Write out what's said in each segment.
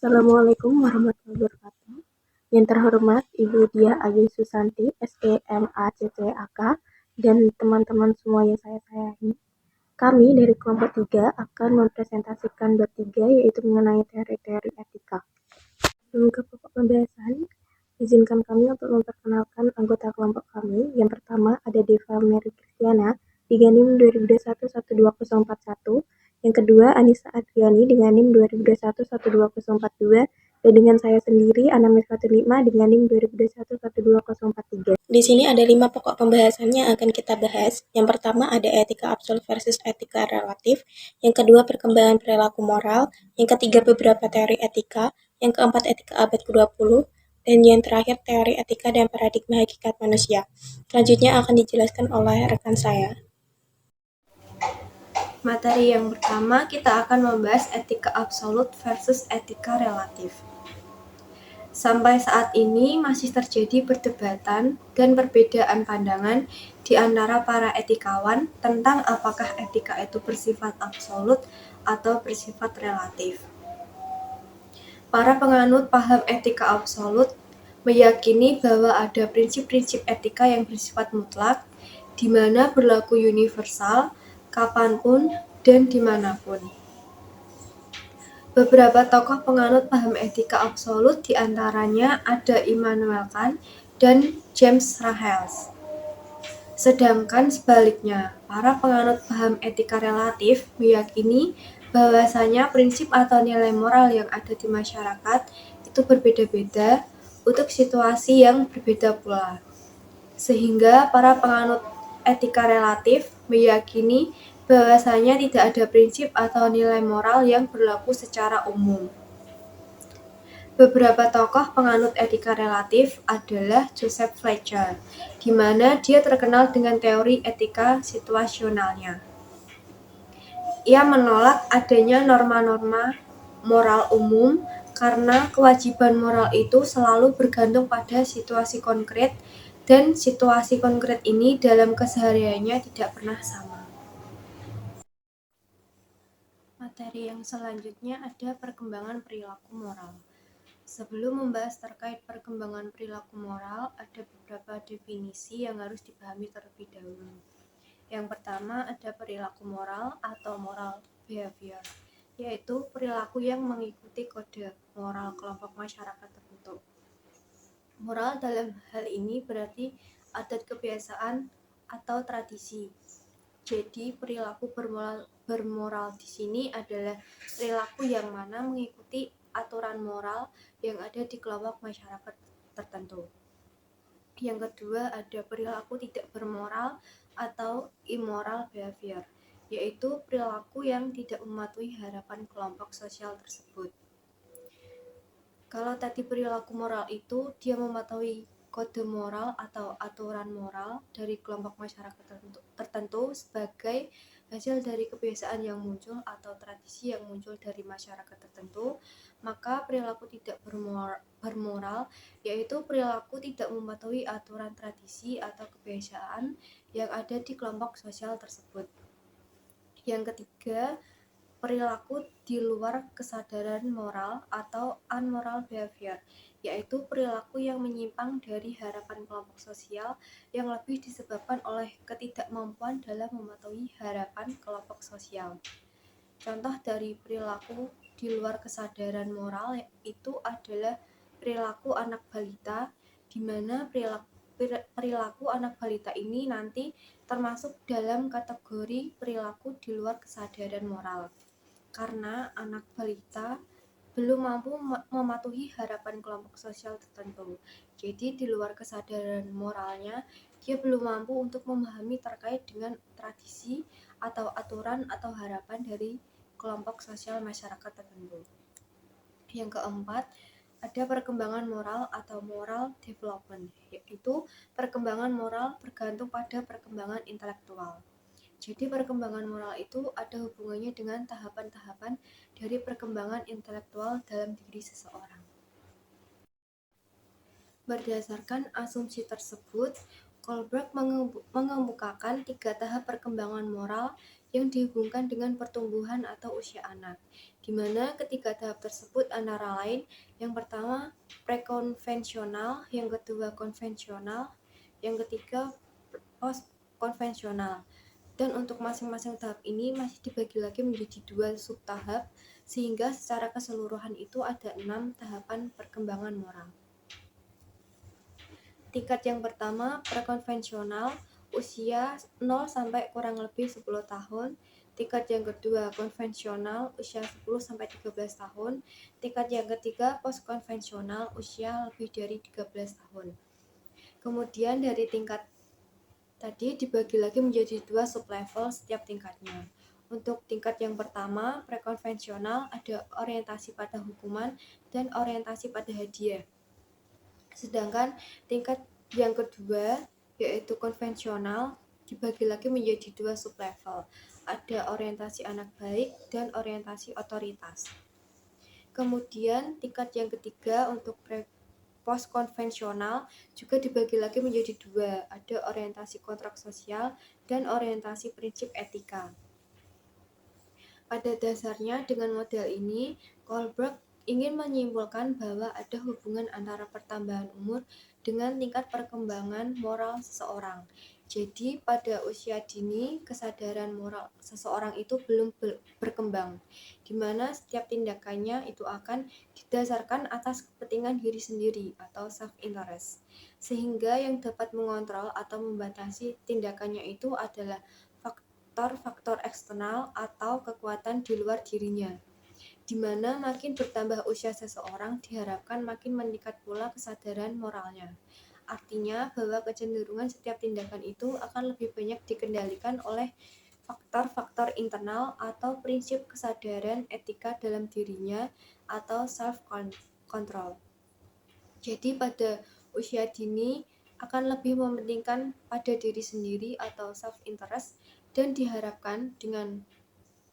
Assalamualaikum warahmatullahi wabarakatuh. Yang terhormat Ibu Dia Ayu Susanti, SEMACCAK, dan teman-teman semua yang saya sayangi. Kami dari kelompok 3 akan mempresentasikan bab 3, yaitu mengenai teori-teori etika. Sebelum ke pokok pembahasan, izinkan kami untuk memperkenalkan anggota kelompok kami. Yang pertama ada Deva Mary Kristiana dengan NIM 2021-12041. Yang kedua Anissa Adriani dengan NIM 2021-12042. Dan dengan saya sendiri Ana Mirfatunima dengan NIM 2021-12043. Di sini ada 5 pokok pembahasannya yang akan kita bahas. Yang pertama ada etika absolut versus etika relatif. Yang kedua perkembangan perilaku moral. Yang ketiga beberapa teori etika. Yang keempat etika abad ke-20. Dan yang terakhir teori etika dan paradigma hakikat manusia. Selanjutnya akan dijelaskan oleh rekan saya. Materi yang pertama, kita akan membahas etika absolut versus etika relatif. Sampai saat ini masih terjadi perdebatan dan perbedaan pandangan di antara para etikawan tentang apakah etika itu bersifat absolut atau bersifat relatif. Para penganut paham etika absolut meyakini bahwa ada prinsip-prinsip etika yang bersifat mutlak, di mana berlaku universal, kapanpun, dan dimanapun. Beberapa tokoh penganut paham etika absolut diantaranya ada Immanuel Kant dan James Rahels. Sedangkan sebaliknya, para penganut paham etika relatif meyakini bahwasanya prinsip atau nilai moral yang ada di masyarakat itu berbeda-beda untuk situasi yang berbeda pula. Sehingga para penganut etika relatif meyakini bahwasanya tidak ada prinsip atau nilai moral yang berlaku secara umum. Beberapa tokoh penganut etika relatif adalah Joseph Fletcher, di mana dia terkenal dengan teori etika situasionalnya. Ia menolak adanya norma-norma moral umum karena kewajiban moral itu selalu bergantung pada situasi konkret dan situasi konkret ini dalam kesehariannya tidak pernah sama. Materi yang selanjutnya ada perkembangan perilaku moral. Sebelum membahas terkait perkembangan perilaku moral, ada beberapa definisi yang harus dipahami terlebih dahulu. Yang pertama ada perilaku moral atau moral behavior, yaitu perilaku yang mengikuti kode moral kelompok masyarakat tertentu. Moral dalam hal ini berarti adat kebiasaan atau tradisi. Jadi perilaku bermoral di sini adalah perilaku yang mana mengikuti aturan moral yang ada di kelompok masyarakat tertentu. Yang kedua ada perilaku tidak bermoral atau immoral behavior, yaitu perilaku yang tidak mematuhi harapan kelompok sosial tersebut. Kalau tadi perilaku moral itu dia mematuhi kode moral atau aturan moral dari kelompok masyarakat tertentu sebagai hasil dari kebiasaan yang muncul atau tradisi yang muncul dari masyarakat tertentu, maka perilaku tidak bermoral yaitu perilaku tidak mematuhi aturan tradisi atau kebiasaan yang ada di kelompok sosial tersebut. Yang ketiga, perilaku di luar kesadaran moral atau unmoral behavior, yaitu perilaku yang menyimpang dari harapan kelompok sosial yang lebih disebabkan oleh ketidakmampuan dalam mematuhi harapan kelompok sosial. Contoh dari perilaku di luar kesadaran moral itu adalah perilaku anak balita, di mana perilaku anak balita ini nanti termasuk dalam kategori perilaku di luar kesadaran moral. Karena anak balita belum mampu mematuhi harapan kelompok sosial tertentu. Jadi di luar kesadaran moralnya, dia belum mampu untuk memahami terkait dengan tradisi atau aturan atau harapan dari kelompok sosial masyarakat tertentu. Yang keempat, ada perkembangan moral atau moral development, yaitu perkembangan moral bergantung pada perkembangan intelektual. Jadi perkembangan moral itu ada hubungannya dengan tahapan-tahapan dari perkembangan intelektual dalam diri seseorang. Berdasarkan asumsi tersebut, Kohlberg mengemukakan 3 tahap perkembangan moral yang dihubungkan dengan pertumbuhan atau usia anak, di mana ketiga tahap tersebut antara lain yang pertama prekonvensional, yang kedua konvensional, yang ketiga post konvensional. Dan untuk masing-masing tahap ini masih dibagi lagi menjadi 2 subtahap, sehingga secara keseluruhan itu ada 6 tahapan perkembangan moral. Tingkat yang pertama prekonvensional, usia 0 sampai kurang lebih 10 tahun. Tingkat yang kedua konvensional, usia 10 sampai 13 tahun. Tingkat yang ketiga postkonvensional, usia lebih dari 13 tahun. Kemudian dari tingkat tadi dibagi lagi menjadi 2 sublevel setiap tingkatnya. Untuk tingkat yang pertama, prekonvensional, ada orientasi pada hukuman dan orientasi pada hadiah. Sedangkan tingkat yang kedua, yaitu konvensional, dibagi lagi menjadi 2 sublevel. Ada orientasi anak baik dan orientasi otoritas. Kemudian tingkat yang ketiga untuk post konvensional juga dibagi lagi menjadi 2, ada orientasi kontrak sosial dan orientasi prinsip etika. Pada dasarnya dengan model ini, Kohlberg ingin menyimpulkan bahwa ada hubungan antara pertambahan umur dengan tingkat perkembangan moral seseorang. Jadi pada usia dini kesadaran moral seseorang itu belum berkembang, di mana setiap tindakannya itu akan didasarkan atas kepentingan diri sendiri atau self-interest, sehingga yang dapat mengontrol atau membatasi tindakannya itu adalah faktor-faktor eksternal atau kekuatan di luar dirinya, di mana makin bertambah usia seseorang diharapkan makin meningkat pula kesadaran moralnya. Artinya bahwa kecenderungan setiap tindakan itu akan lebih banyak dikendalikan oleh faktor-faktor internal atau prinsip kesadaran etika dalam dirinya atau self-control. Jadi pada usia dini akan lebih mementingkan pada diri sendiri atau self-interest, dan diharapkan dengan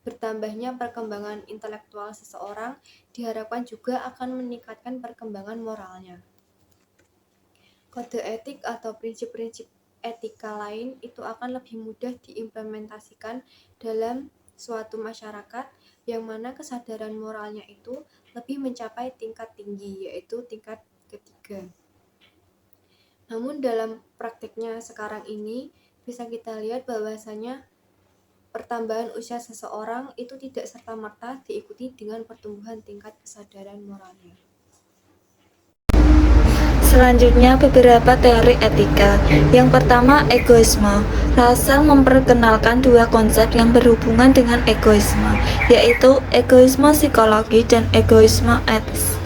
bertambahnya perkembangan intelektual seseorang diharapkan juga akan meningkatkan perkembangan moralnya. Kode etik atau prinsip-prinsip etika lain itu akan lebih mudah diimplementasikan dalam suatu masyarakat yang mana kesadaran moralnya itu lebih mencapai tingkat tinggi, yaitu tingkat ketiga. Namun dalam praktiknya sekarang ini bisa kita lihat bahwasanya pertambahan usia seseorang itu tidak serta-merta diikuti dengan pertumbuhan tingkat kesadaran moralnya. Selanjutnya beberapa teori etika. Yang pertama, egoisme. Russell memperkenalkan 2 konsep yang berhubungan dengan egoisme, yaitu egoisme psikologi dan egoisme etis.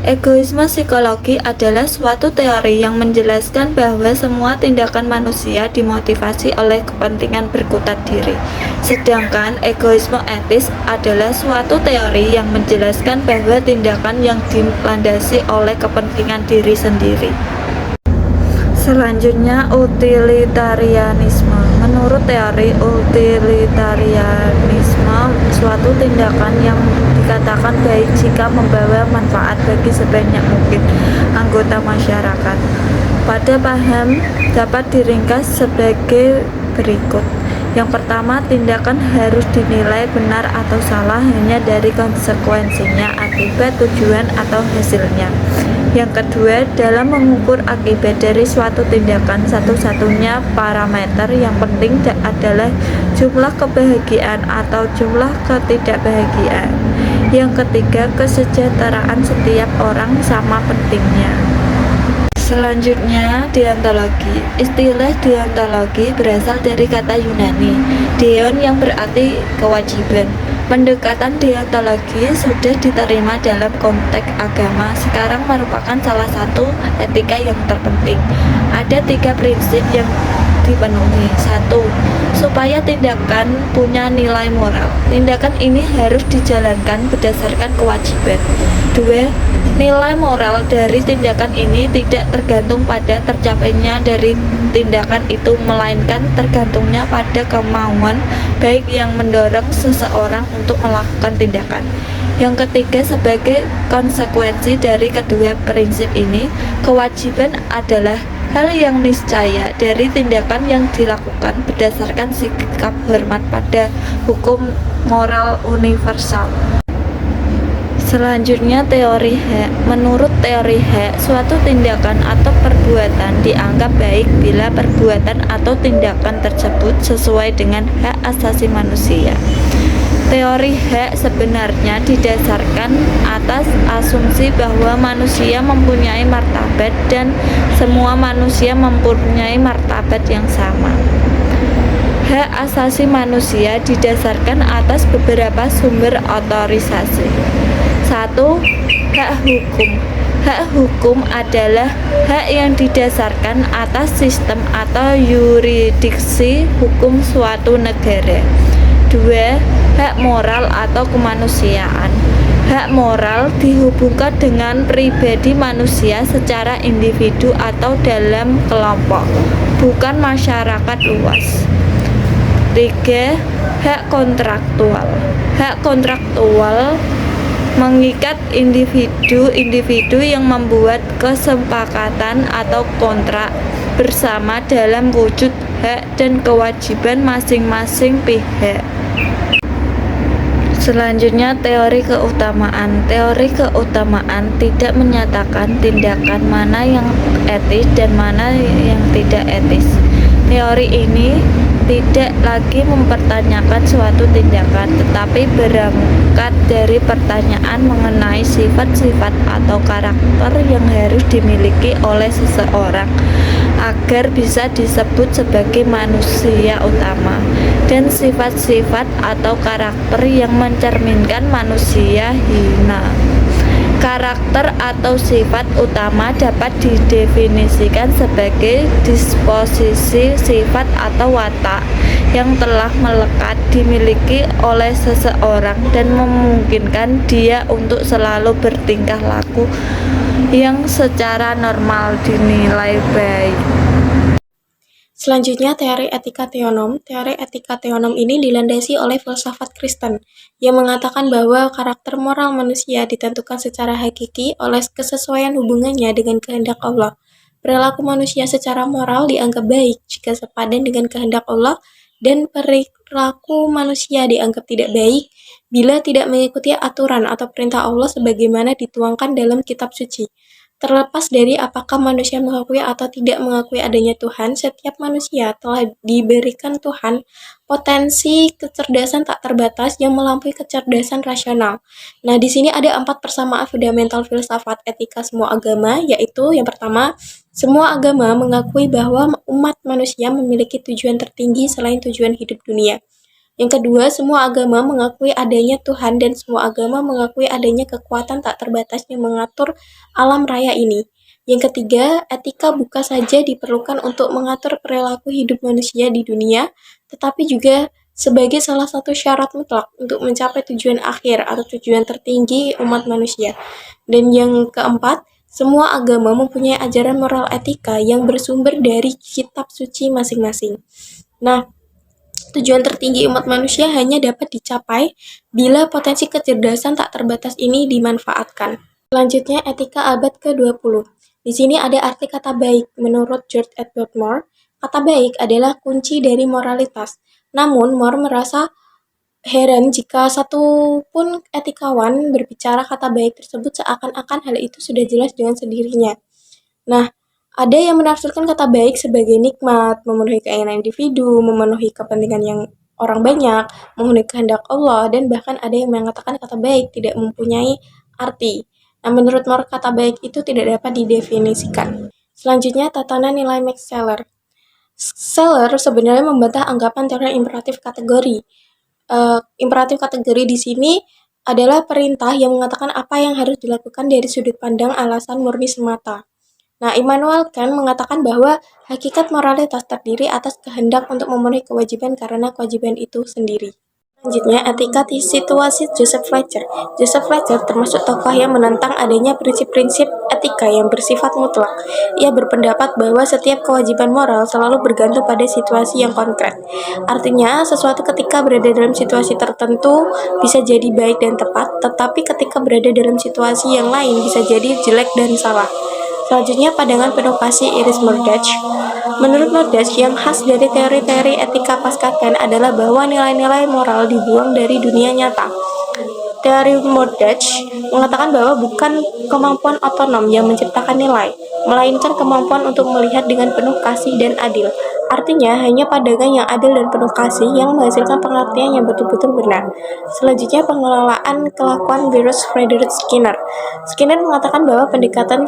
Egoisme psikologi adalah suatu teori yang menjelaskan bahwa semua tindakan manusia dimotivasi oleh kepentingan berkutat diri. Sedangkan egoisme etis adalah suatu teori yang menjelaskan bahwa tindakan yang dilandasi oleh kepentingan diri sendiri. Selanjutnya, utilitarianisme. Menurut teori utilitarianisme, suatu tindakan yang dikatakan baik jika membawa manfaat bagi sebanyak mungkin anggota masyarakat. Pada paham dapat diringkas sebagai berikut. Yang pertama, tindakan harus dinilai benar atau salah hanya dari konsekuensinya, akibat, tujuan, atau hasilnya. Yang kedua, dalam mengukur akibat dari suatu tindakan, satu-satunya parameter yang penting adalah jumlah kebahagiaan atau jumlah ketidakbahagiaan. Yang ketiga, kesejahteraan setiap orang sama pentingnya. Selanjutnya, deontologi. Istilah deontologi berasal dari kata Yunani deon yang berarti kewajiban. Pendekatan deontologi sudah diterima dalam konteks agama, sekarang merupakan salah satu etika yang terpenting. Ada 3 prinsip yang dipenuhi. 1. Supaya tindakan punya nilai moral. Tindakan ini harus dijalankan berdasarkan kewajiban. 2. Nilai moral dari tindakan ini tidak tergantung pada tercapainya dari tindakan itu, melainkan tergantungnya pada kemauan baik yang mendorong seseorang untuk melakukan tindakan. Yang ketiga, sebagai konsekuensi dari kedua prinsip ini, kewajiban adalah hal yang niscaya dari tindakan yang dilakukan berdasarkan sikap hormat pada hukum moral universal. Selanjutnya, teori hak. Menurut teori hak, suatu tindakan atau perbuatan dianggap baik bila perbuatan atau tindakan tersebut sesuai dengan hak asasi manusia. Teori hak sebenarnya didasarkan atas asumsi bahwa manusia mempunyai martabat dan semua manusia mempunyai martabat yang sama. Hak asasi manusia didasarkan atas beberapa sumber otorisasi. 1. Hak hukum. Hak hukum adalah hak yang didasarkan atas sistem atau yurisdiksi hukum suatu negara. 2. Hak moral atau kemanusiaan. Hak moral dihubungkan dengan pribadi manusia secara individu atau dalam kelompok, bukan masyarakat luas. 3. Hak kontraktual. Hak kontraktual mengikat individu-individu yang membuat kesepakatan atau kontrak bersama dalam wujud hak dan kewajiban masing-masing pihak. Selanjutnya, teori keutamaan. Teori keutamaan tidak menyatakan tindakan mana yang etis dan mana yang tidak etis. Teori ini tidak lagi mempertanyakan suatu tindakan, tetapi berangkat dari pertanyaan mengenai sifat-sifat atau karakter yang harus dimiliki oleh seseorang agar bisa disebut sebagai manusia utama, dan sifat-sifat atau karakter yang mencerminkan manusia hina. Karakter atau sifat utama dapat didefinisikan sebagai disposisi sifat atau watak yang telah melekat dimiliki oleh seseorang dan memungkinkan dia untuk selalu bertingkah laku yang secara normal dinilai baik. Selanjutnya, teori etika teonom. Teori etika teonom ini dilandasi oleh filsafat Kristen yang mengatakan bahwa karakter moral manusia ditentukan secara hakiki oleh kesesuaian hubungannya dengan kehendak Allah. Perilaku manusia secara moral dianggap baik jika sepadan dengan kehendak Allah, dan perilaku manusia dianggap tidak baik bila tidak mengikuti aturan atau perintah Allah sebagaimana dituangkan dalam kitab suci. Terlepas dari apakah manusia mengakui atau tidak mengakui adanya Tuhan, setiap manusia telah diberikan Tuhan potensi kecerdasan tak terbatas yang melampaui kecerdasan rasional. Nah, di sini ada 4 persamaan fundamental filsafat etika semua agama, yaitu yang pertama, semua agama mengakui bahwa umat manusia memiliki tujuan tertinggi selain tujuan hidup dunia. Yang kedua, semua agama mengakui adanya Tuhan dan semua agama mengakui adanya kekuatan tak terbatas yang mengatur alam raya ini. Yang ketiga, etika bukan saja diperlukan untuk mengatur perilaku hidup manusia di dunia, tetapi juga sebagai salah satu syarat mutlak untuk mencapai tujuan akhir atau tujuan tertinggi umat manusia. Dan yang keempat, semua agama mempunyai ajaran moral etika yang bersumber dari kitab suci masing-masing. Nah, tujuan tertinggi umat manusia hanya dapat dicapai bila potensi kecerdasan tak terbatas ini dimanfaatkan. Selanjutnya, etika abad ke-20. Di sini ada arti kata baik. Menurut George Edward Moore, kata baik adalah kunci dari moralitas. Namun, Moore merasa heran jika satu pun etikawan berbicara kata baik tersebut seakan-akan hal itu sudah jelas dengan sendirinya. Nah, ada yang menafsirkan kata baik sebagai nikmat, memenuhi keinginan individu, memenuhi kepentingan yang orang banyak, memenuhi kehendak Allah, dan bahkan ada yang mengatakan kata baik tidak mempunyai arti. Nah, menurut Moore, kata baik itu tidak dapat didefinisikan. Selanjutnya, tatanan nilai Max Scheler. Scheler sebenarnya membantah anggapan teori imperatif kategori. Imperatif kategori di sini adalah perintah yang mengatakan apa yang harus dilakukan dari sudut pandang alasan murni semata. Nah, Immanuel Kant mengatakan bahwa hakikat moralitas terdiri atas kehendak untuk memenuhi kewajiban karena kewajiban itu sendiri. Selanjutnya, etika situasi Joseph Fletcher. Joseph Fletcher termasuk tokoh yang menentang adanya prinsip-prinsip etika yang bersifat mutlak. Ia berpendapat bahwa setiap kewajiban moral selalu bergantung pada situasi yang konkret. Artinya, sesuatu ketika berada dalam situasi tertentu bisa jadi baik dan tepat, tetapi ketika berada dalam situasi yang lain bisa jadi jelek dan salah. Selanjutnya, pandangan penuh kasih Iris Mordach. Menurut Mordach, yang khas dari teori-teori etika pasca Kant adalah bahwa nilai-nilai moral dibuang dari dunia nyata. Teori Mordach mengatakan bahwa bukan kemampuan otonom yang menciptakan nilai, melainkan kemampuan untuk melihat dengan penuh kasih dan adil. Artinya, hanya pandangan yang adil dan penuh kasih yang menghasilkan pengertian yang betul-betul benar. Selanjutnya, pengelolaan kelakuan Bruce Frederick Skinner. Skinner mengatakan bahwa pendekatan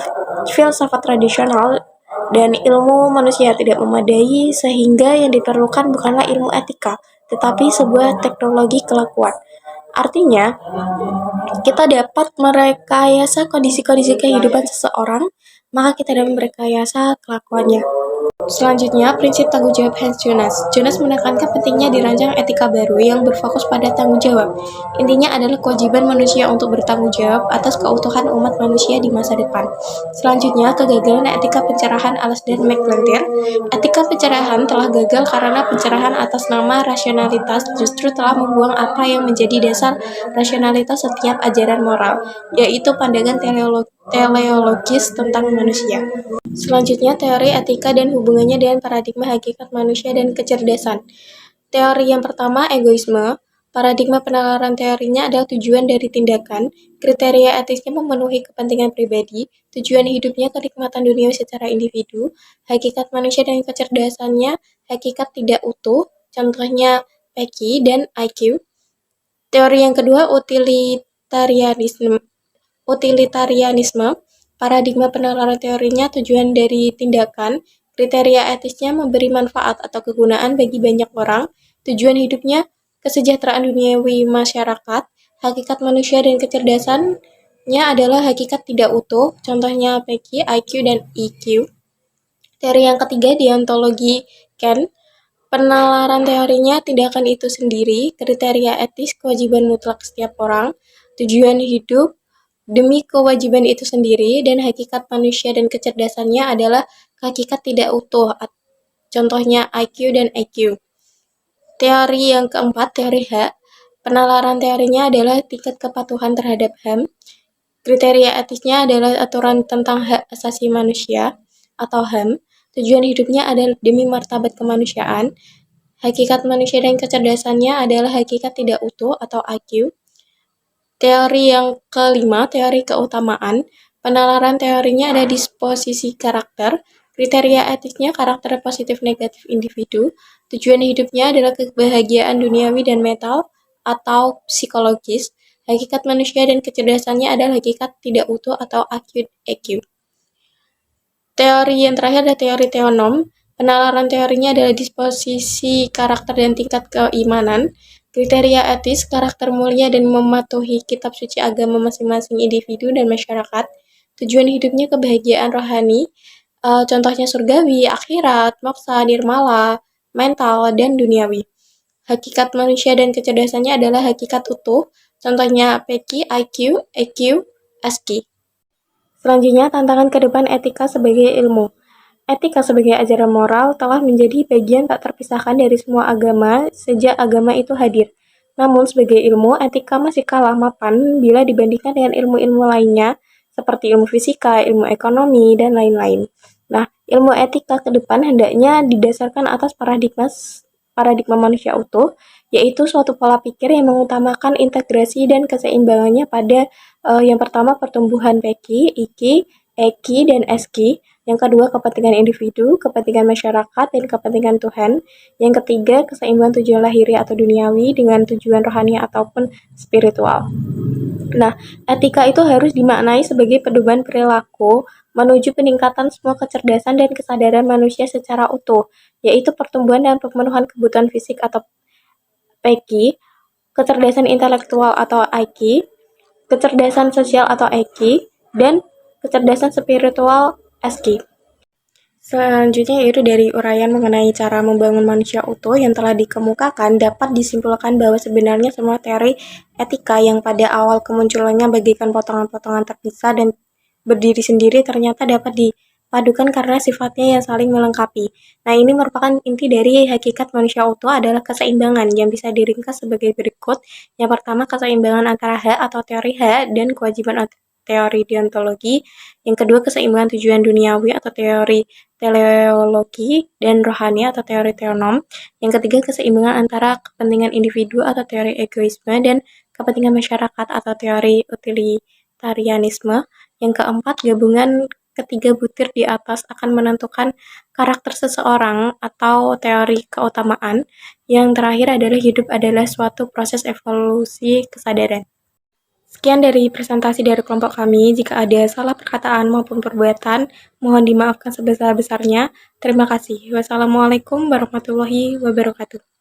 filsafat tradisional dan ilmu manusia tidak memadai, sehingga yang diperlukan bukanlah ilmu etika, tetapi sebuah teknologi kelakuan. Artinya, kita dapat merekayasa kondisi-kondisi kehidupan seseorang, maka kita dapat merekayasa kelakuannya. Selanjutnya, prinsip tanggung jawab Hans Jonas. Jonas menekankan pentingnya dirancang etika baru yang berfokus pada tanggung jawab. Intinya adalah kewajiban manusia untuk bertanggung jawab atas keutuhan umat manusia di masa depan. Selanjutnya, kegagalan etika pencerahan Alasdair MacIntyre. Etika pencerahan telah gagal karena pencerahan atas nama rasionalitas justru telah membuang apa yang menjadi dasar rasionalitas setiap ajaran moral, yaitu pandangan teleologis tentang manusia. Selanjutnya, teori etika dan hubungannya dengan paradigma hakikat manusia dan kecerdasan. Teori yang pertama, egoisme. Paradigma penalaran teorinya adalah tujuan dari tindakan, kriteria etisnya memenuhi kepentingan pribadi, tujuan hidupnya kenikmatan dunia secara individu, hakikat manusia dan kecerdasannya, hakikat tidak utuh, contohnya PQ dan IQ. Teori yang kedua, utilitarianisme. Paradigma penalaran teorinya tujuan dari tindakan, kriteria etisnya memberi manfaat atau kegunaan bagi banyak orang, tujuan hidupnya kesejahteraan duniawi masyarakat, hakikat manusia dan kecerdasannya adalah hakikat tidak utuh, contohnya PQ, IQ, dan EQ. Teori yang ketiga, deontologi Kant. Penalaran teorinya tindakan itu sendiri, kriteria etis kewajiban mutlak setiap orang, tujuan hidup demi kewajiban itu sendiri, dan hakikat manusia dan kecerdasannya adalah hakikat tidak utuh, contohnya IQ dan EQ. Teori yang keempat, teori HAM. Penalaran teorinya adalah tingkat kepatuhan terhadap HAM. Kriteria etisnya adalah aturan tentang hak asasi manusia atau HAM. Tujuan hidupnya adalah demi martabat kemanusiaan. Hakikat manusia dan kecerdasannya adalah hakikat tidak utuh atau IQ. Teori yang kelima, teori keutamaan. Penalaran teorinya ada disposisi karakter. Kriteria etisnya karakter positif negatif individu. Tujuan hidupnya adalah kebahagiaan duniawi dan mental atau psikologis. Hakikat manusia dan kecerdasannya adalah hakikat tidak utuh atau acute EQ. Teori yang terakhir adalah teori teonom. Penalaran teorinya adalah disposisi karakter dan tingkat keimanan. Kriteria etis, karakter mulia dan mematuhi kitab suci agama masing-masing individu dan masyarakat. Tujuan hidupnya kebahagiaan rohani, contohnya surgawi, akhirat, moksa, nirmala, mental, dan duniawi. Hakikat manusia dan kecerdasannya adalah hakikat utuh, contohnya PQ, IQ, EQ, SQ. Selanjutnya, tantangan ke depan etika sebagai ilmu. Etika sebagai ajaran moral telah menjadi bagian tak terpisahkan dari semua agama sejak agama itu hadir. Namun sebagai ilmu, etika masih kalah mapan bila dibandingkan dengan ilmu-ilmu lainnya seperti ilmu fisika, ilmu ekonomi, dan lain-lain. Nah, ilmu etika ke depan hendaknya didasarkan atas paradigma manusia utuh, yaitu suatu pola pikir yang mengutamakan integrasi dan keseimbangannya pada yang pertama pertumbuhan PQ, IQ, EQ, dan SQ. Yang kedua, kepentingan individu, kepentingan masyarakat, dan kepentingan Tuhan. Yang ketiga, keseimbangan tujuan lahiriah atau duniawi dengan tujuan rohani ataupun spiritual. Nah, etika itu harus dimaknai sebagai pedoman perilaku menuju peningkatan semua kecerdasan dan kesadaran manusia secara utuh, yaitu pertumbuhan dan pemenuhan kebutuhan fisik atau PQ, kecerdasan intelektual atau IQ, kecerdasan sosial atau EQ, dan kecerdasan spiritual SQ. Selanjutnya yaitu dari uraian mengenai cara membangun manusia utuh yang telah dikemukakan, dapat disimpulkan bahwa sebenarnya semua teori etika yang pada awal kemunculannya bagaikan potongan-potongan terpisah dan berdiri sendiri ternyata dapat dipadukan karena sifatnya yang saling melengkapi. Nah, ini merupakan inti dari hakikat manusia utuh adalah keseimbangan yang bisa diringkas sebagai berikut. Yang pertama, keseimbangan antara hak atau teori hak dan kewajiban teori deontologi. Yang kedua, keseimbangan tujuan duniawi atau teori teleologi dan rohani atau teori teonom. Yang ketiga, keseimbangan antara kepentingan individu atau teori egoisme dan kepentingan masyarakat atau teori utilitarianisme. Yang keempat, gabungan ketiga butir di atas akan menentukan karakter seseorang atau teori keutamaan. Yang terakhir adalah hidup adalah suatu proses evolusi kesadaran. Sekian dari presentasi dari kelompok kami. Jika ada salah perkataan maupun perbuatan, mohon dimaafkan sebesar-besarnya. Terima kasih. Wassalamualaikum warahmatullahi wabarakatuh.